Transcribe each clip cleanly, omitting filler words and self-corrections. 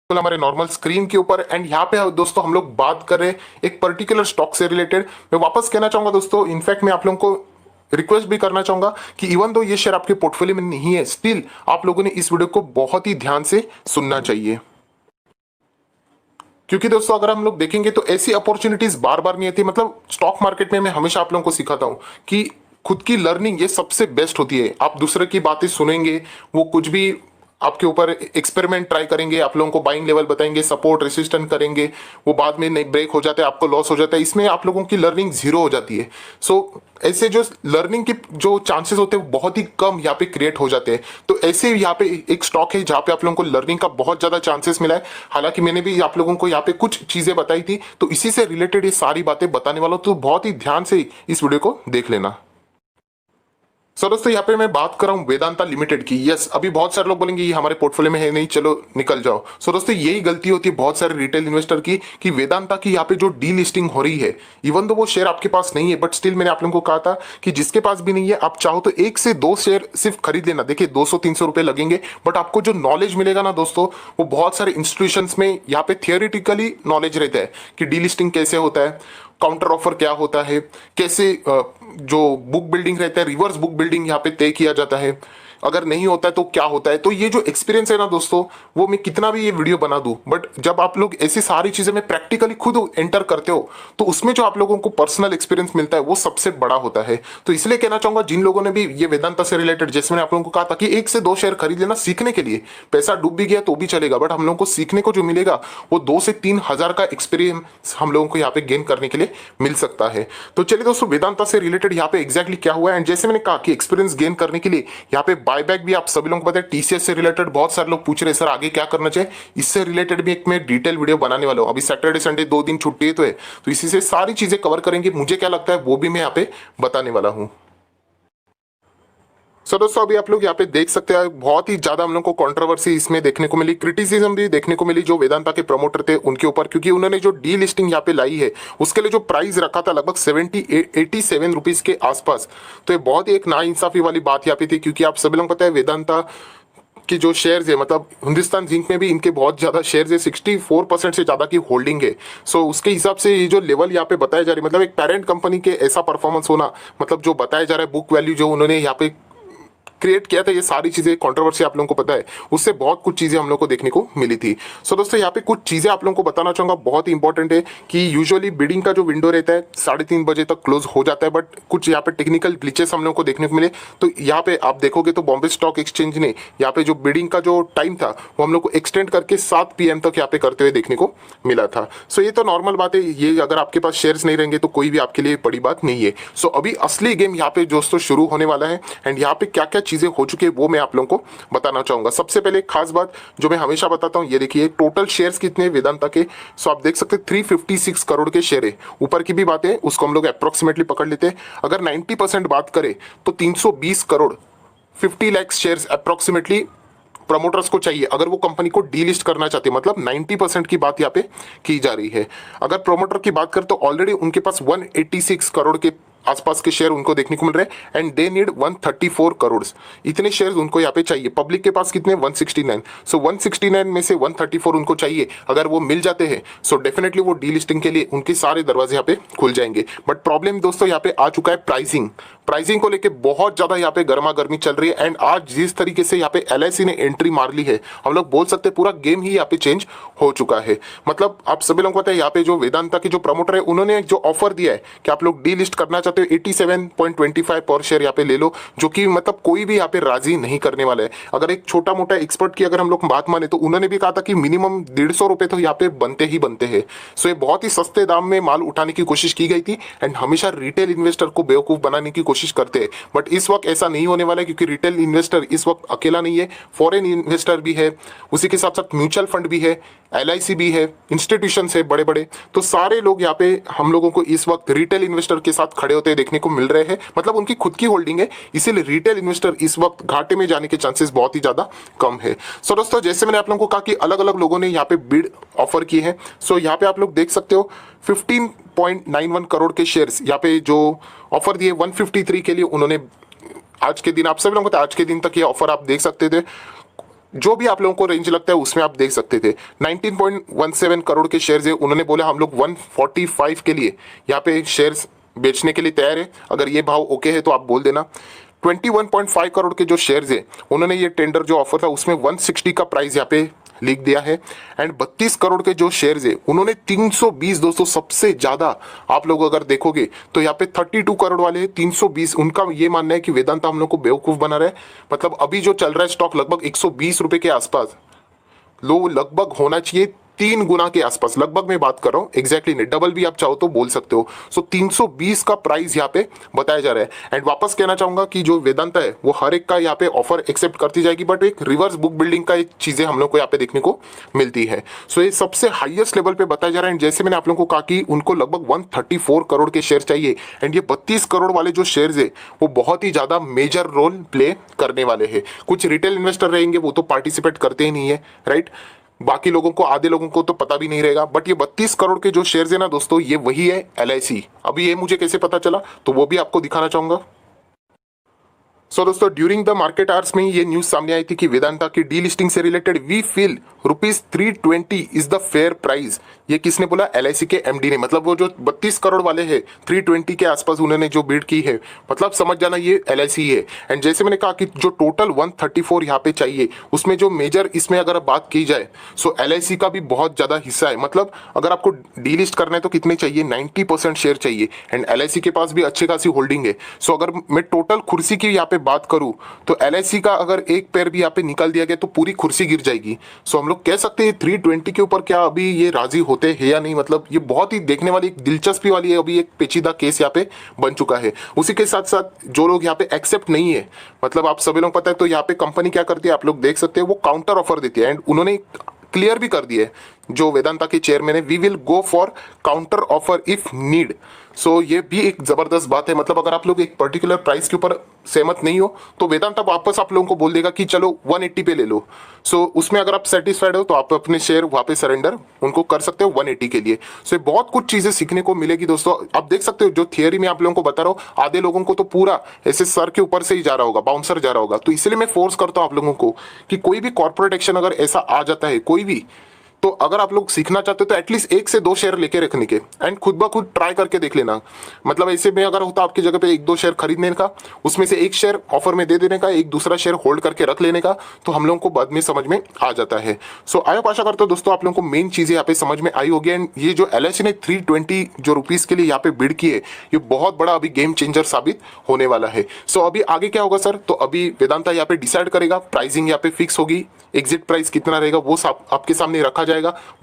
हमारे normal screen के ऊपर। एंड यहाँ पे दोस्तों हम लोग बात कर रहे हैं एक पर्टिकुलर स्टॉक से रिलेटेड। मैं वापस कहना चाहूंगा दोस्तों, इनफैक्ट मैं आप लोगों को रिक्वेस्ट भी करना चाहूंगा कि इवन दो ये शेयर आपके पोर्टफोलियो में नहीं है, स्टिल आप लोगों ने इस वीडियो को बहुत ही ध्यान से सुनना चाहिए। क्योंकि दोस्तों अगर हम लोग देखेंगे तो ऐसी अपॉर्चुनिटीज बार बार नहीं आती। मतलब स्टॉक मार्केट में मैं हमेशा आप लोगों को सिखाता हूं कि खुद की लर्निंग ये सबसे बेस्ट होती है। आप दूसरे की बातें सुनेंगे, वो कुछ भी आपके ऊपर एक्सपेरिमेंट ट्राई करेंगे, आप लोगों को बाइंग लेवल बताएंगे, सपोर्ट रेसिस्टेंट करेंगे, वो बाद में नहीं ब्रेक हो जाता है, आपको लॉस हो जाता है, इसमें आप लोगों की लर्निंग जीरो हो जाती है। सो ऐसे जो लर्निंग के जो चांसेस होते हैं वो बहुत ही कम यहाँ पे क्रिएट हो जाते हैं। तो ऐसे यहाँ पे एक स्टॉक है जहाँ पे आप लोगों को लर्निंग का बहुत ज्यादा चांसेस मिला है। हालांकि मैंने भी आप लोगों को यहाँ पे कुछ चीजें बताई थी, तो इसी से रिलेटेड ये सारी बातें बताने वाला हूं, तो बहुत ही ध्यान से इस वीडियो को देख लेना। सो दोस्तों यहाँ पे मैं बात कर रहा हूँ वेदांता लिमिटेड की। यस, अभी बहुत सारे लोग बोलेंगे ये हमारे पोर्टफोलियो में है नहीं, चलो निकल जाओ। सो दोस्तों यही गलती होती है बहुत सारे रिटेल इन्वेस्टर की कि वेदांता की यहाँ पे जो डी लिस्टिंग हो रही है, इवन तो वो शेयर आपके पास नहीं है, बट स्टिल मैंने आप लोगों को कहा था कि जिसके पास भी नहीं है आप चाहो तो एक से दो शेयर सिर्फ खरीद लेना। देखिए 200-300 रुपए लगेंगे, बट आपको जो नॉलेज मिलेगा ना दोस्तों, वो बहुत सारे इंस्टीट्यूशन में यहाँ पे थियोरिटिकली नॉलेज रहता है कि डी लिस्टिंग कैसे होता है, काउंटर ऑफर क्या होता है, कैसे जो बुक बिल्डिंग रहता है, रिवर्स बुक बिल्डिंग यहाँ पे तय किया जाता है, अगर नहीं होता है तो क्या होता है। तो ये जो एक्सपीरियंस है ना दोस्तों, वो मैं कितना भी ये वीडियो बना दूं, बट जब आप लोग ऐसी सारी चीजें में प्रैक्टिकली खुद एंटर करते हो तो उसमें जो आप लोगों को पर्सनल एक्सपीरियंस मिलता है वो सबसे बड़ा होता है। तो इसलिए कहना चाहूंगा जिन लोगों ने भी ये वेदांता से रिलेटेड, जैसे मैंने आप लोगों को कहा था कि एक से दो शेयर खरीद लेना सीखने के लिए, पैसा डूब भी गया तो भी चलेगा, बट हम लोगों को सीखने को जो मिलेगा वो 2 से 3 हजार का एक्सपीरियंस हम लोगों को यहाँ पे गेन करने के लिए मिल सकता है। तो चलिए दोस्तों वेदांता से रिलेटेड यहाँ पे एग्जैक्टली क्या हुआ है। एंड जैसे मैंने कहा कि एक्सपीरियंस गेन करने के लिए यहाँ पे बायबैक भी आप सभी लोगों को पता है। टीसीएस से रिलेटेड बहुत सारे लोग पूछ रहे हैं सर आगे क्या करना चाहिए, इससे रिलेटेड भी एक मैं डिटेल वीडियो बनाने वाला हूं। अभी सैटरडे संडे 2 दिन छुट्टी है तो इसी से सारी चीजें कवर करेंगे, मुझे क्या लगता है वो भी मैं यहाँ पे बताने वाला हूं। सो दोस्तों अभी आप लोग यहाँ पे देख सकते हैं बहुत ही ज्यादा हम लोग को कंट्रोवर्सी इसमें देखने को मिली, क्रिटिसिज्म भी देखने को मिली जो वेदांता के प्रमोटर थे उनके ऊपर, क्योंकि उन्होंने जो डी लिस्टिंग यहाँ पे लाई है उसके लिए जो प्राइस रखा था लगभग 87 रुपीज के आसपास। तो ये बहुत ही एक नाइंसाफी वाली बात यहाँ पे थी, क्योंकि आप सभी लोग पता है वेदांता कि जो शेयर्स है, मतलब हिंदुस्तान जिंक में भी इनके बहुत ज्यादा शेयर्स है, 64% से ज्यादा की होल्डिंग है। सो उसके हिसाब से ये जो लेवल यहाँ पे बताया जा रही है, मतलब एक पेरेंट कंपनी के ऐसा परफॉर्मेंस होना, मतलब जो बताया जा रहा है बुक वैल्यू जो उन्होंने यहाँ पे क्रिएट किया था, ये सारी चीजें कंट्रोवर्सी आप लोगों को पता है, उससे बहुत कुछ चीजें हम लोग को देखने को मिली थी। सो दोस्तों यहाँ पे कुछ चीजें आप लोगों को बताना चाहूंगा, बहुत ही इंपॉर्टेंट है कि यूजुअली बिडिंग का जो विंडो रहता है 3:30 बजे तक क्लोज हो जाता है, बट कुछ यहाँ पे टेक्निकल ग्लिचेस हम लोगों को देखने को मिले। तो यहाँ पे आप देखोगे तो बॉम्बे स्टॉक एक्सचेंज ने यहाँ पे जो बिडिंग का जो टाइम था वो हम लोग को एक्सटेंड करके 7 PM तक यहाँ पे करते हुए देखने को मिला था। सो ये तो नॉर्मल बात है, ये अगर आपके पास शेयर्स नहीं रहेंगे तो कोई भी आपके लिए बड़ी बात नहीं है। सो अभी असली गेम यहाँ पे दोस्तों शुरू होने वाला है। एंड यहाँ पे क्या क्या चीजें हो चुकी है वो मैं आप लोगों को बताना चाहूंगा। सबसे पहले एक खास बात जो मैं हमेशा बताता हूं, ये देखिए टोटल शेयर्स कितने वेदांता के। सो आप देख सकते हैं 356 करोड़ के शेयर है। ऊपर की भी बात है उसको हम लोग अप्रोक्सीमेटली पकड़ लेते हैं। अगर 90% बात करें तो 320 crore 50 lakh shares approximately promoters को चाहिए अगर वो कंपनी को डीलिस्ट करना चाहते हैं। मतलब 90% की बात यहाँ पे की जा रही है। अगर प्रमोटर की बात करें तो ऑलरेडी उनके पास 186 करोड़ के आसपास के शेयर उनको देखने को मिल रहे हैं। एंड दे नीड 134 करोड़, इतने शेयर उनको यहाँ पे चाहिए। पब्लिक के पास कितने 169। सो 169 में से 134 उनको चाहिए। अगर वो मिल जाते हैं सो डेफिनेटली वो डीलिस्टिंग के लिए उनके सारे दरवाजे यहाँ पे खुल जाएंगे। बट प्रॉब्लम दोस्तों यहाँ पे आ चुका है प्राइसिंग को लेके बहुत ज्यादा यहाँ पे गर्मा गर्मी चल रही है। एंड आज जिस तरीके से यहाँ पे LIC ने एंट्री मार ली है, हम लोग बोल सकते हैं पूरा गेम ही यहाँ पे चेंज हो चुका है। मतलब आप सभी लोगों को पता है यहाँ पे जो वेदांता के जो प्रमोटर है उन्होंने जो ऑफर दिया है कि आप लोग डी लिस्ट करना चाहते हो 87.25 पर शेयर यहाँ पे ले लो, जो कि मतलब कोई भी यहाँ पे राजी नहीं करने वाला है। अगर एक छोटा मोटा एक्सपर्ट की अगर हम लोग बात माने तो उन्होंने भी कहा था कि मिनिमम 150 रुपए तो यहाँ पे बनते ही बनते हैं। सो ये बहुत ही सस्ते दाम में माल उठाने की कोशिश की गई थी। एंड हमेशा रिटेल इन्वेस्टर को बेवकूफ बनाने की कोशिश करते हैं, बट इस वक्त ऐसा नहीं होने वाला है, क्योंकि रिटेल इन्वेस्टर इस वक्त अकेला नहीं है, फॉरेन इन्वेस्टर भी है, उसी के साथ साथ म्यूचुअल फंड भी है, LIC भी है, इंस्टीट्यूशन है बड़े बड़े। तो सारे लोग यहाँ पे हम लोगों को इस वक्त रिटेल इन्वेस्टर के साथ खड़े होते देखने को मिल रहे हैं। मतलब उनकी खुद की होल्डिंग है, इसीलिए रिटेल इन्वेस्टर इस वक्त घाटे में जाने के चांसेस बहुत ही ज्यादा कम है। सो दोस्तों जैसे मैंने आप लोगों को कहा कि अलग अलग लोगों ने यहाँ पे बिड ऑफर की है। सो यहाँ पे आप लोग देख सकते हो 15.91 करोड़ के शेयर्स यहाँ पे जो ऑफर दिए 153 के लिए उन्होंने आज के दिन, आप सभी लोगों को आज के दिन तक ये ऑफर आप देख सकते थे। जो भी आप लोगों को रेंज लगता है उसमें आप देख सकते थे। 19.17 करोड़ के शेयर्स है, उन्होंने बोला हम लोग 145 के लिए यहाँ पे शेयर्स बेचने के लिए तैयार है, अगर ये भाव ओके है तो आप बोल देना। 21.5 करोड़ के जो शेयर्स है, उन्होंने ये टेंडर जो ऑफर था उसमें 160 का प्राइस यहाँ पे लिख दिया है। एंड 32 करोड़ के जो शेयर्स है उन्होंने 320, दोस्तों सबसे ज्यादा आप लोग अगर देखोगे तो यहाँ पे 32 करोड़ वाले हैं 320, उनका ये मानना है कि वेदांता हम लोग को बेवकूफ बना रहा है। मतलब अभी जो चल रहा है स्टॉक लगभग 120 रुपए के आसपास, लो लगभग होना चाहिए 3 गुना के आसपास, लगभग मैं बात कर रहा हूँ, एग्जैक्टली नहीं, डबल भी आप चाहो तो बोल सकते हो। सो 320 का प्राइस यहाँ पे बताया जा रहा है। एंड वापस कहना चाहूंगा कि जो वेदांता है वो हर एक का यहाँ पे ऑफर एक्सेप्ट करती जाएगी, बट एक रिवर्स बुक बिल्डिंग का एक चीजें हम लोग को यहाँ पे देखने को मिलती है। सो ये सबसे हाईएस्ट लेवल पे बताया जा रहा है। जैसे मैंने आप लोगों को कहा कि उनको लगभग 134 करोड़ के शेयर चाहिए, एंड ये 32 करोड़ वाले जो शेयर है वो बहुत ही ज्यादा मेजर रोल प्ले करने वाले हैं। कुछ रिटेल इन्वेस्टर रहेंगे वो तो पार्टिसिपेट करते ही नहीं है, राइट, बाकी लोगों को, आधे लोगों को तो पता भी नहीं रहेगा। बट ये 32 करोड़ के जो शेयर्स है ना दोस्तों, ये वही है LIC। अभी ये मुझे कैसे पता चला तो वो भी आपको दिखाना चाहूंगा। सो दोस्तों, ड्यूरिंग द मार्केट आवर्स में ये न्यूज सामने आई थी कि वेदांता की डीलिस्टिंग से related we feel ₹320 is the fair price. ये किसने बोला? LIC के MD ने। मतलब वो जो 32 करोड़ वाले हैं 320 के आसपास उन्होंने जो बिड की है, मतलब समझ जाना ये LIC है। एंड जैसे मैंने कहा कि जो टोटल 134 यहाँ पे चाहिए, उसमें जो मेजर इसमें अगर बात की जाए सो LIC का भी बहुत ज्यादा हिस्सा है। मतलब अगर आपको डीलिस्ट करना है तो कितने चाहिए? 90% शेयर चाहिए। एंड LIC के पास भी अच्छी खासी होल्डिंग है। सो अगर मैं टोटल कुर्सी की यहाँ पे बात करूं तो LIC का अगर एक पैर भी यहाँ पे निकाल दिया गया तो पूरी कुर्सी गिर जाएगी। सो हम लोग कह सकते हैं 320 के ऊपर क्या अभी ये राजी होते हैं या नहीं। मतलब ये बहुत ही देखने वाली एक दिलचस्पी वाली है, अभी एक पेचीदा केस यहाँ पे बन चुका है। उसी के साथ साथ जो लोग यहाँ पे एक्सेप्ट नहीं है, मतलब आप सभी लोग पता है, तो यहाँ पे कंपनी क्या करती है आप लोग देख सकते हैं, वो काउंटर ऑफर देती है। एंड उन्होंने क्लियर भी कर दिया है जो वेदांता के चेयरमैन है, we will go for counter offer if need. So ये भी एक जबरदस्त बात है। मतलब अगर आप लोग एक पर्टिकुलर प्राइस के ऊपर सहमत नहीं हो तो वेदांता वापस आप लोगों को बोल देगा कि चलो 180 पे ले लो। सो उसमें अगर आप सेटिस्फाइड हो तो आप अपने शेयर वहां पे सरेंडर उनको कर सकते हो 180 के लिए। सो बहुत कुछ चीजें सीखने को मिलेगी दोस्तों। आप देख सकते हो जो थियरी में आप लोगों को बता रहा हूँ, आधे लोगों को तो पूरा ऐसे सर के ऊपर से ही जा रहा होगा, बाउंसर जा रहा होगा। तो इसलिए मैं फोर्स करता हूँ आप लोगों को कि कोई भी कॉर्पोरेट एक्शन अगर ऐसा आ जाता है कोई भी, तो अगर आप लोग सीखना चाहते हो तो एटलीस्ट 1 से 2 शेयर लेके रखने के, एंड खुद ब खुद ट्राई करके देख लेना। मतलब ऐसे में अगर होता आपकी जगह पे 1-2 शेयर खरीदने का, उसमें से एक शेयर ऑफर में दे देने का, एक दूसरा शेयर होल्ड करके रख लेने का, तो हम लोगों को बाद में समझ में आ जाता है। सो आई होप, आशा करता हूं दोस्तों आप लोगों को मेन चीजें यहाँ पे समझ में आई होगी। एंड ये जो LIC ने 320 जो रुपीज के लिए यहाँ पे बिड की है, ये बहुत बड़ा अभी गेम चेंजर साबित होने वाला है। सो अभी आगे क्या होगा सर? तो अभी वेदांता यहाँ पे डिसाइड करेगा, प्राइसिंग यहाँ पे फिक्स होगी, एग्जिट प्राइस कितना रहेगा वो आपके सामने रखा जाएगा।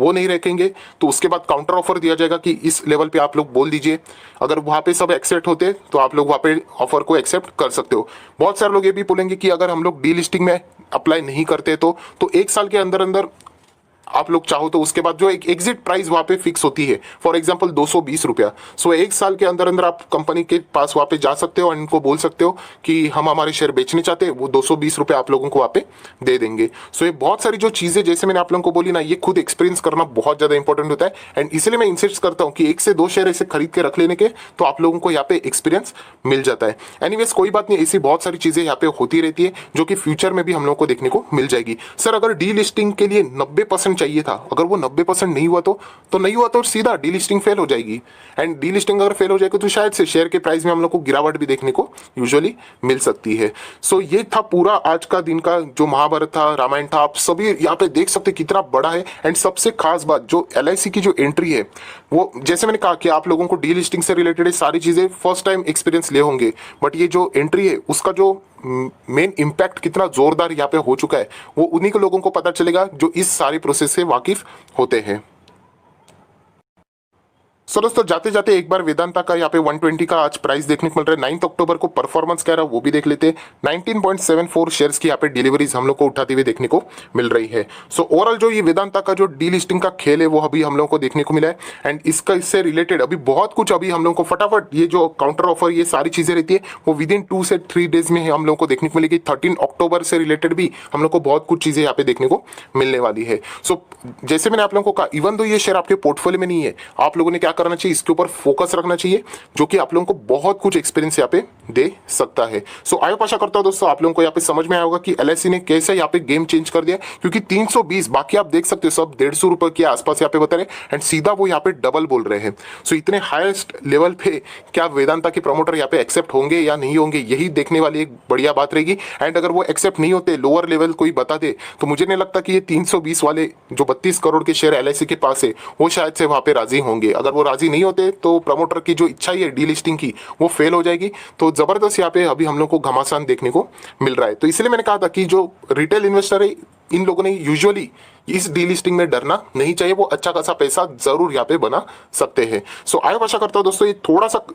वो नहीं रखेंगे तो उसके बाद काउंटर ऑफर दिया जाएगा कि इस लेवल पे आप लोग बोल दीजिए। अगर वहां पे सब एक्सेप्ट होते तो आप लोग वहां पे ऑफर को एक्सेप्ट कर सकते हो। बहुत सारे लोग ये भी बोलेंगे कि अगर हम लोग डीलिस्टिंग में अप्लाई नहीं करते तो 1 साल के अंदर अंदर आप लोग चाहो तो उसके बाद जो एक एग्जिट प्राइस वहां पे फिक्स होती है, फॉर एग्जांपल 220 रुपया। सो 1 साल के अंदर अंदर आप कंपनी के पास वहां पे जा सकते हो और इनको बोल सकते हो कि हम हमारे शेयर बेचने चाहते हैं, वो 220 रुपये आप लोगों को वहां पे दे देंगे। सो ये बहुत सारी जो चीजें जैसे मैंने आप लोगों को बोली ना, ये खुद एक्सपीरियंस करना बहुत ज्यादा इंपॉर्टेंट होता है। एंड इसलिए मैं इंसिस्ट करता हूँ कि 1 से 2 शेयर ऐसे खरीद के रख लेने के, तो आप लोगों को यहाँ पे एक्सपीरियंस मिल जाता है। एनीवेज कोई बात नहीं, ऐसी बहुत सारी चीजें यहाँ पे होती रहती है जो कि फ्यूचर में भी हम लोगों को देखने को मिल जाएगी। सर अगर डी लिस्टिंग के लिए 90% चाहिए था, अगर वो 90% नहीं हुआ तो नहीं हुआ तो सीधा डीलिस्टिंग फेल हो जाएगी। एंड डीलिस्टिंग अगर फेल हो जाएगी तो शायद से शेयर के प्राइस में हम लोग को गिरावट भी देखने को यूजुअली मिल सकती है। सो ये था पूरा आज का दिन का जो महाभारत था, रामायण था, आप सभी यहाँ पे देख सकते कितना बड़ा है। एंड सबसे खास बात जो LIC की जो एंट्री है, वो जैसे मैंने कहा कि आप लोगों को डीलिस्टिंग से रिलेटेड सारी चीजें फर्स्ट टाइम एक्सपीरियंस ले होंगे, बट ये जो एंट्री है उसका जो मेन इंपैक्ट कितना जोरदार यहाँ पे हो चुका है वो उन्हीं को लोगों को पता चलेगा जो इस सारे प्रोसेस से वाकिफ होते हैं। सो दोस्तों जाते जाते एक बार वेदांता का यहाँ पे 120 का आज प्राइस देखने को मिल रहा है। 9 अक्टूबर को परफॉर्मेंस क्या रहा वो भी देख लेते हैं। 19.74 शेयर्स की यहाँ पे डिलीवरीज हम लोग को उठाते हुए देखने को मिल रही है। सो ओवरऑल जो ये वेदांता का जो डीलिस्टिंग का खेल है वो अभी हम लोग को देखने को मिला है। एंड इससे रिलेटेड अभी बहुत कुछ अभी हम लोग को फटाफट ये जो काउंटर ऑफर ये सारी चीजें रहती है वो विद इन 2 से 3 डेज में हम लोग को देखने को मिलेगी। 13 अक्टूबर से रिलेटेड भी हम लोग को बहुत कुछ चीजें यहाँ पे देखने को मिलने वाली है। सो जैसे मैंने आप लोगों को कहा, इवन दो ये शेयर आपके पोर्टफोलियो में नहीं है, आप लोगों ने क्या करना चाहिए, इसके ऊपर फोकस रखना चाहिए, जो कि आप लोगों को बहुत कुछ एक्सपीरियंस यहाँ पे दे सकता है। सो आई होप आशा करता हूं दोस्तों आप लोगों को यहाँ पे समझ में आया होगा कि एलआईसी ने कैसे यहाँ पे गेम चेंज कर दिया, क्योंकि 320 बाकी आप देख सकते हो सब 150 रुपए के आसपास यहाँ पे बता रहे एंड सीधा वो यहाँ पे डबल बोल रहे हैं। सो इतने हाईएस्ट लेवल पे क्या वेदांता के प्रमोटर यहाँ पे एक्सेप्ट होंगे या नहीं होंगे, यही देखने वाली एक बढ़िया बात रहेगी। एंड अगर वो एक्सेप्ट नहीं होते, लोअर लेवल कोई बता दे, तो मुझे नहीं लगता कि ये 320 वाले जो 32 करोड़ के शेयर एलआईसी के पास है वो शायद से वहां पे राजी होंगे। अगर वो राजी नहीं होते तो प्रमोटर की जो इच्छा है डी लिस्टिंग की वो फेल हो जाएगी। तो जबरदस्त यहाँ पे अभी हम लोग को घमासान देखने को मिल रहा है। तो इसलिए मैंने कहा था कि जो रिटेल इन्वेस्टर है इन लोगों ने यूजुअली इस डीलिस्टिंग में डरना नहीं चाहिए, वो अच्छा खासा पैसा जरूर यहाँ पे बना सकते हैं। सो आई आशा करता हूँ दोस्तों ये थोड़ा सा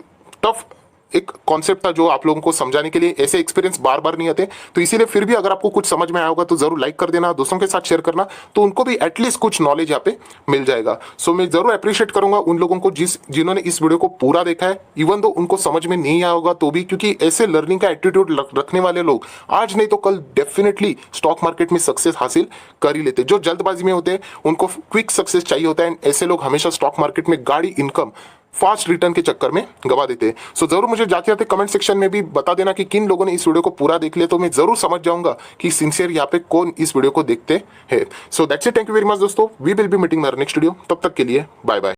टफ एक कॉन्सेप्ट था जो आप लोगों को समझाने के लिए, ऐसे एक्सपीरियंस बार बार नहीं आते, तो इसीलिए फिर भी अगर आपको कुछ समझ में आया होगा तो जरूर लाइक कर देना, दोस्तों के साथ शेयर करना, तो उनको भी एटलीस्ट कुछ नॉलेज यहाँ पे मिल जाएगा। सो मैं जरूर अप्रिशिएट करूंगा उन लोगों को जिन्होंने इस वीडियो को पूरा देखा है, इवन दो उनको समझ में नहीं आया होगा तो भी, क्योंकि ऐसे लर्निंग का एटीट्यूड रखने वाले लोग आज नहीं तो कल डेफिनेटली स्टॉक मार्केट में सक्सेस हासिल कर ही लेते। जो जल्दबाजी में होते हैं उनको क्विक सक्सेस चाहिए होता है, ऐसे लोग हमेशा स्टॉक मार्केट में गाड़ी इनकम फास्ट रिटर्न के चक्कर में गवा देते हैं। सो जरूर मुझे जाते जाते कमेंट सेक्शन में भी बता देना कि किन लोगों ने इस वीडियो को पूरा देख लिया, तो मैं जरूर समझ जाऊंगा कि सिंसियर यहाँ पे कौन इस वीडियो को देखते हैं। So that's it, thank you very much दोस्तों, we will be meeting my next video, तब तक के लिए बाय बाय।